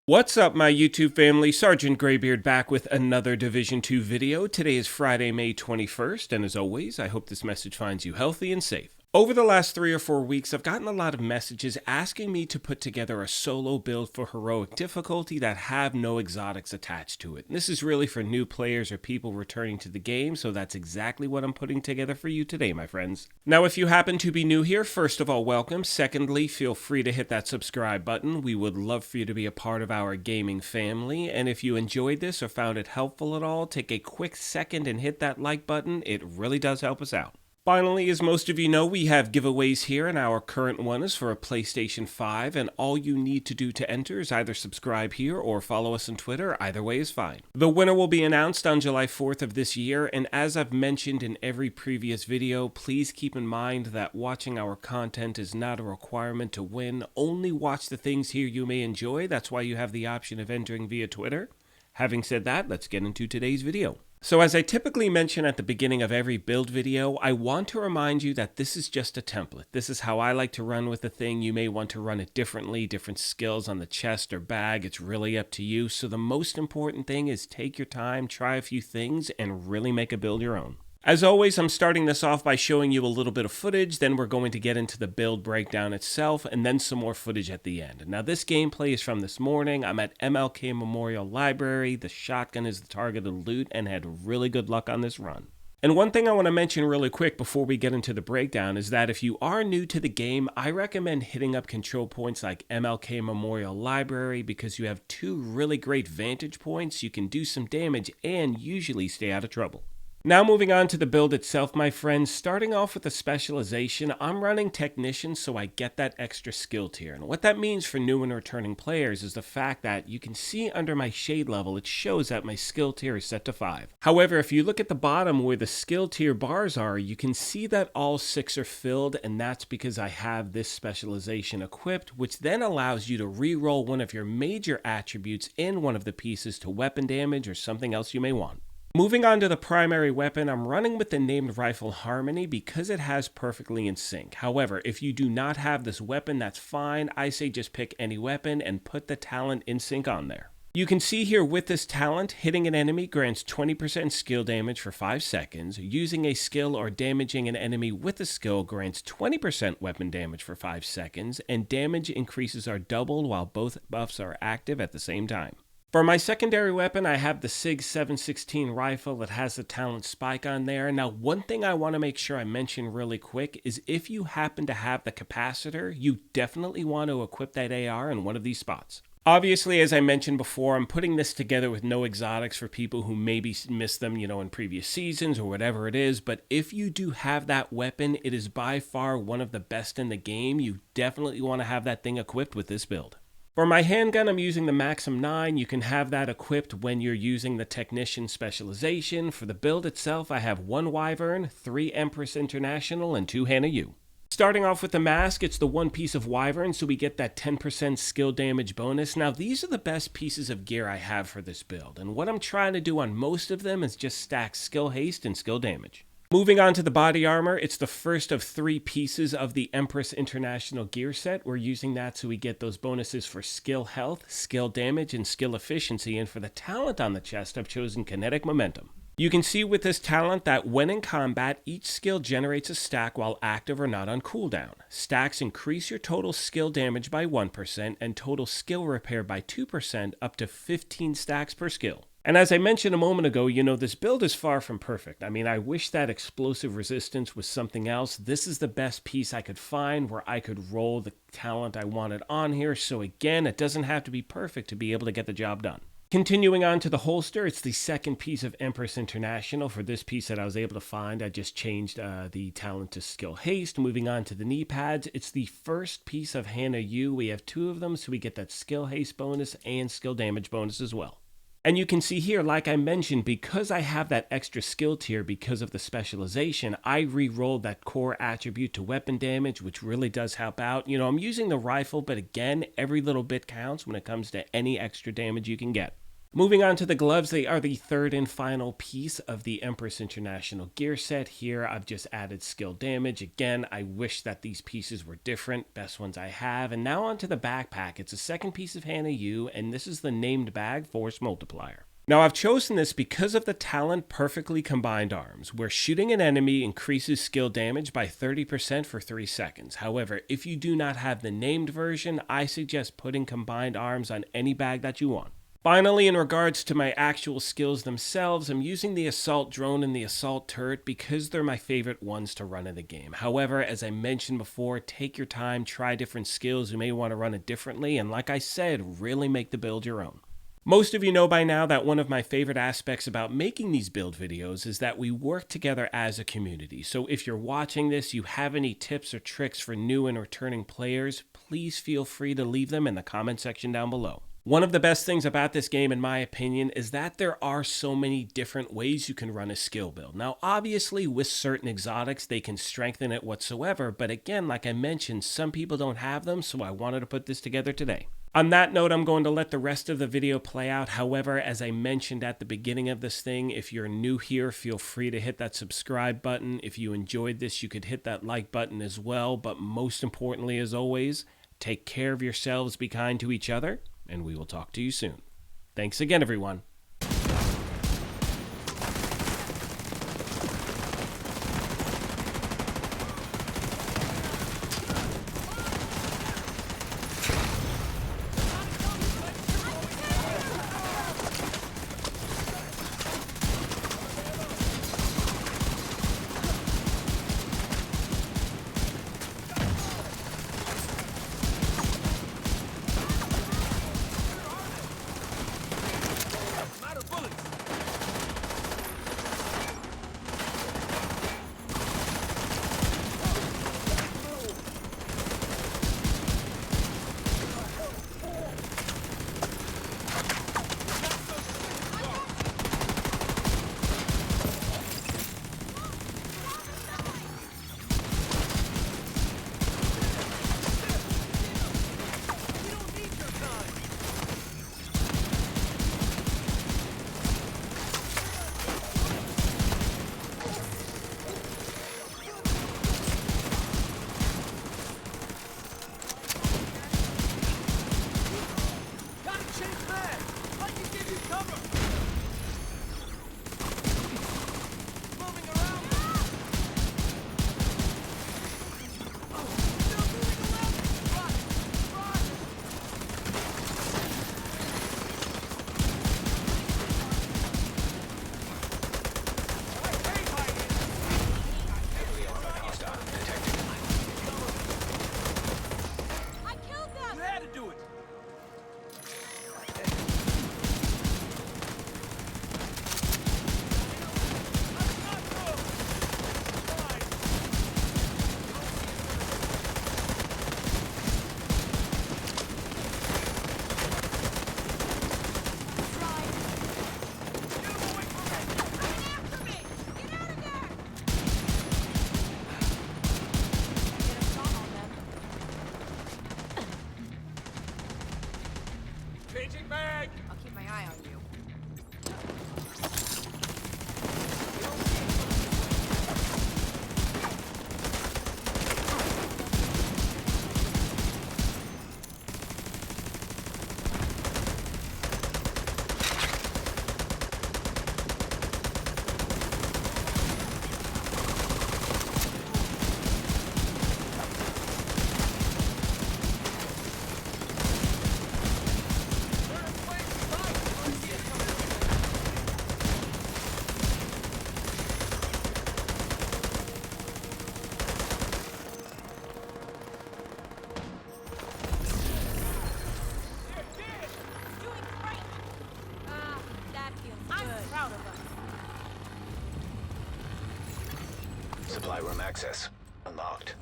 What's up, my YouTube family? Sergeant Graybeard back with another Division 2 video. Today is Friday, May 21st, and as always, I hope this message finds you healthy and safe. Over the last 3 or 4 weeks, I've gotten a lot of messages asking me to put together a solo build for heroic difficulty that have no exotics attached to it. And this is really for new players or people returning to the game, so that's exactly what I'm putting together for you today, my friends. Now, if you happen to be new here, first of all, welcome. Secondly, feel free to hit that subscribe button. We would love for you to be a part of our gaming family. And if you enjoyed this or found it helpful at all, take a quick second and hit that like button. It really does help us out. Finally, as most of you know, we have giveaways here, and our current one is for a PlayStation 5, and all you need to do to enter is either subscribe here or follow us on Twitter. Either way is fine. The winner will be announced on July 4th of this year, and as I've mentioned in every previous video, please keep in mind that watching our content is not a requirement to win. Only watch the things here you may enjoy. That's why you have the option of entering via Twitter. Having said that, let's get into today's video. So as I typically mention at the beginning of every build video, I want to remind you that this is just a template. This is how I like to run with the thing. You may want to run it differently, different skills on the chest or bag. It's really up to you. So the most important thing is take your time, try a few things, and really make a build your own. As always, I'm starting this off by showing you a little bit of footage, then we're going to get into the build breakdown itself, and then some more footage at the end. Now, this gameplay is from this morning. I'm at MLK Memorial Library. The shotgun is the targeted loot, and had really good luck on this run. And one thing I want to mention really quick before we get into the breakdown is that if you are new to the game, I recommend hitting up control points like MLK Memorial Library because you have two really great vantage points. You can do some damage and usually stay out of trouble. Now moving on to the build itself, my friends, starting off with the specialization, I'm running Technician so I get that extra skill tier. And what that means for new and returning players is the fact that you can see under my shade level, it shows that my skill tier is set to 5. However, if you look at the bottom where the skill tier bars are, you can see that all 6 are filled, and that's because I have this specialization equipped, which then allows you to re-roll one of your major attributes in one of the pieces to weapon damage or something else you may want. Moving on to the primary weapon, I'm running with the named rifle Harmony because it has perfectly in sync. However, if you do not have this weapon, that's fine. I say just pick any weapon and put the talent in sync on there. You can see here with this talent, hitting an enemy grants 20% skill damage for 5 seconds. Using a skill or damaging an enemy with a skill grants 20% weapon damage for 5 seconds, and damage increases are doubled while both buffs are active at the same time. For my secondary weapon, I have the SIG 716 rifle that has the talent Spike on there. Now, one thing I want to make sure I mention really quick is if you happen to have the capacitor, you definitely want to equip that AR in one of these spots. Obviously, as I mentioned before, I'm putting this together with no exotics for people who maybe missed them, in previous seasons or whatever it is. But if you do have that weapon, it is by far one of the best in the game. You definitely want to have that thing equipped with this build. For my handgun, I'm using the Maxim 9. You can have that equipped when you're using the Technician specialization. For the build itself, I have 1 Wyvern, 3 Empress International, and 2 Hannah U. Starting off with the mask, it's the 1 piece of Wyvern, so we get that 10% skill damage bonus. Now, these are the best pieces of gear I have for this build, and what I'm trying to do on most of them is just stack skill haste and skill damage. Moving on to the body armor, it's the first of 3 pieces of the Empress International gear set. We're using that so we get those bonuses for skill health, skill damage, and skill efficiency. And for the talent on the chest, I've chosen kinetic momentum. You can see with this talent that when in combat, each skill generates a stack while active or not on cooldown. Stacks increase your total skill damage by 1% and total skill repair by 2% up to 15 stacks per skill. And as I mentioned a moment ago, this build is far from perfect. I mean, I wish that explosive resistance was something else. This is the best piece I could find where I could roll the talent I wanted on here. So again, it doesn't have to be perfect to be able to get the job done. Continuing on to the holster, it's the second piece of Empress International. For this piece that I was able to find, I just changed the talent to skill haste. Moving on to the knee pads, it's the first piece of Hannah U. We have 2 of them, so we get that skill haste bonus and skill damage bonus as well. And you can see here, like I mentioned, because I have that extra skill tier because of the specialization, I re-rolled that core attribute to weapon damage, which really does help out. I'm using the rifle, but again, every little bit counts when it comes to any extra damage you can get. Moving on to the gloves, they are the third and final piece of the Empress International gear set. Here, I've just added skill damage. Again, I wish that these pieces were different. Best ones I have. And now onto the backpack. It's a second piece of Hannah U, and this is the named bag Force Multiplier. Now, I've chosen this because of the talent Perfectly Combined Arms, where shooting an enemy increases skill damage by 30% for 3 seconds. However, if you do not have the named version, I suggest putting Combined Arms on any bag that you want. Finally, in regards to my actual skills themselves, I'm using the Assault Drone and the Assault Turret because they're my favorite ones to run in the game. However, as I mentioned before, take your time, try different skills. You may want to run it differently, and like I said, really make the build your own. Most of you know by now that one of my favorite aspects about making these build videos is that we work together as a community. So if you're watching this, you have any tips or tricks for new and returning players, please feel free to leave them in the comment section down below. One of the best things about this game, in my opinion, is that there are so many different ways you can run a skill build. Now, obviously, with certain exotics, they can strengthen it whatsoever, but again, like I mentioned, some people don't have them, so I wanted to put this together today. On that note, I'm going to let the rest of the video play out. However, as I mentioned at the beginning of this thing, if you're new here, feel free to hit that subscribe button. If you enjoyed this, you could hit that like button as well, but most importantly, as always, take care of yourselves, be kind to each other, and we will talk to you soon. Thanks again, everyone. Changing mag! I'll keep my eye on you. Supply room access unlocked.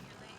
Roger, Lee.